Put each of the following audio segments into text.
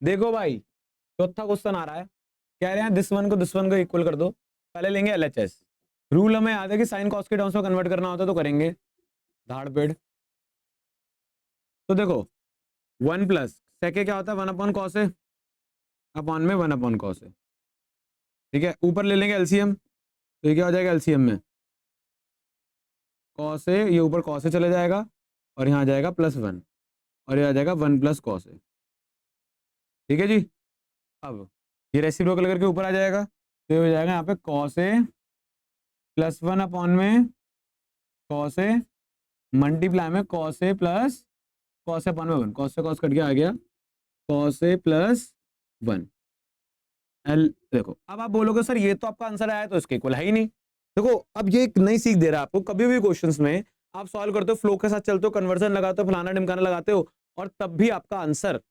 देखो भाई चौथा क्वेश्चन आ रहा है, कह रहे हैं दिस वन को इक्वल कर दो। पहले लेंगे एलएचएस। रूल हमें याद है कि साइन कॉस के टर्म्स में कन्वर्ट करना होता है, तो करेंगे धाड़ पेड़। तो देखो 1 प्लस सेके क्या होता है 1 अपॉन कॉस है, अपॉन में 1 अपॉन कॉस है। ठीक है, ऊपर ले लेंगे एलसीएम, तो ये क्या हो जाएगा एलसीएम में कॉस है, ये ऊपर कॉस है चले जाएगा और यहाँ आ जाएगा +1 और ये आ जाएगा 1 प्लस कॉस है। ठीक है जी। अब ये रेसिप्रोकल करके ऊपर आ जाएगा, तो ये हो जाएगा यहाँ पे कॉस ए +1 अपॉन में कॉस ए मल्टीप्लाई में cos A plus cos A upon में 1, कॉस से कॉस कट के आ गया कॉस ए +1 एल। देखो अब आप बोलोगे सर ये तो आपका आंसर आया तो इसके इक्वल है ही नहीं। देखो अब ये एक नई सीख दे रहा है आपको, कभी भी क्वेश्चंस में आप सॉल्व करते हो फ्लो के साथ चलते हो, कन्वर्जन लगाते हो, फलाना ढिमकाना लगाते हो और तब भी आपका आंसर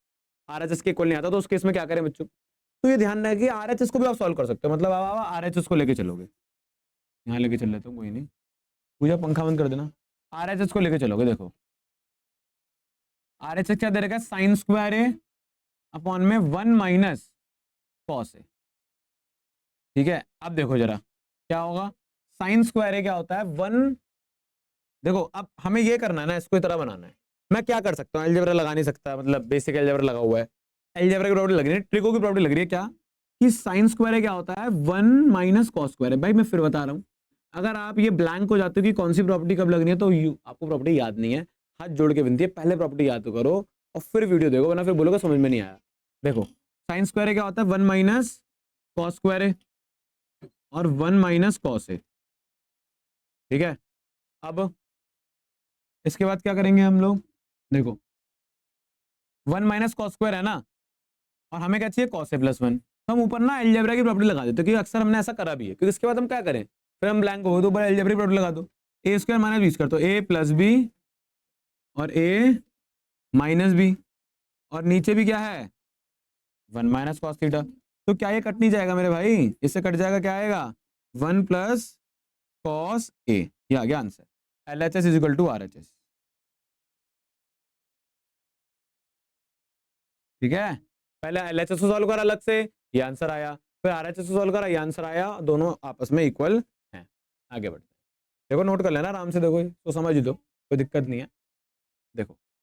आरएचएस के इक्वल नहीं आता, तो उस केस में क्या करें बच्चों? तो ये ध्यान रहे कि आरएचएस को भी आप सॉल्व कर सकते हो, मतलब आप आरएचएस को लेके चलोगे, यहाँ लेके चल लेते हो कोई नहीं, पूजा पंखा बंद कर देना। आरएचएस को लेके चलोगे, देखो आरएचएस क्या दे रखा है साइन स्क्वायर ए अपॉन में 1 माइनस कॉस ए। ठीक है, अब देखो जरा क्या होगा, साइन स्क्वायर ए क्या होता है 1। देखो अब हमें ये करना है ना, इसको इस तरह बनाना है। मैं क्या कर सकता हूँ, अलजेब्रा लगा नहीं सकता, मतलब बेसिक अलजेब्रा लगा हुआ है, अलजेब्रा की प्रॉपर्टी लग रही है, ट्रिको की प्रॉपर्टी लग रही है क्या कि साइन स्क्वायर ए क्या होता है 1 माइनस कॉस स्क्वायर है। भाई मैं फिर बता रहा हूँ, अगर आप ये ब्लैंक हो जाते हो कि कौन सी प्रॉपर्टी कब लगनी है, तो आपको प्रॉपर्टी याद नहीं है, हाथ जोड़ के विनती है पहले प्रॉपर्टी याद तो करो और फिर वीडियो देखो, वरना फिर बोलोगे समझ में नहीं आया। देखो साइन स्क्वायर ए क्या होता है 1 माइनस कॉस स्क्वायर ए और 1 माइनस कॉस ए। ठीक है, अब इसके बाद क्या करेंगे हम लोग, देखो 1 माइनस कॉस स्क्वायर है ना, और हमें क्या चाहिए कॉस ए +1, तो हम ऊपर ना अलजेब्रा की प्रॉपर्टी लगा देते, क्योंकि अक्सर हमने ऐसा करा भी है, क्योंकि इसके बाद हम क्या करें फिर हम ब्लैंक हो तो ऊपर अलजेब्रा की प्रॉपर्टी लगा दो, ए स्क्वायर माइनस बी स्क्वायर, तो ए प्लस बी और ए माइनस बी, और नीचे भी क्या है 1 माइनस कॉस थीटा। तो क्या ये कट नहीं जाएगा मेरे भाई, इससे कट जाएगा, क्या आएगा 1 प्लस कॉस ए, ये आ गया answer. LHS is equal to RHS। ठीक है, पहले LHS को सॉल्व करा अलग से, ये आंसर आया, फिर RHS को सॉल्व करा, ये आंसर आया, दोनों आपस में इक्वल हैं। आगे बढ़ते हैं, देखो नोट कर लेना आराम से, देखो तो समझ दो, कोई दिक्कत नहीं है। देखो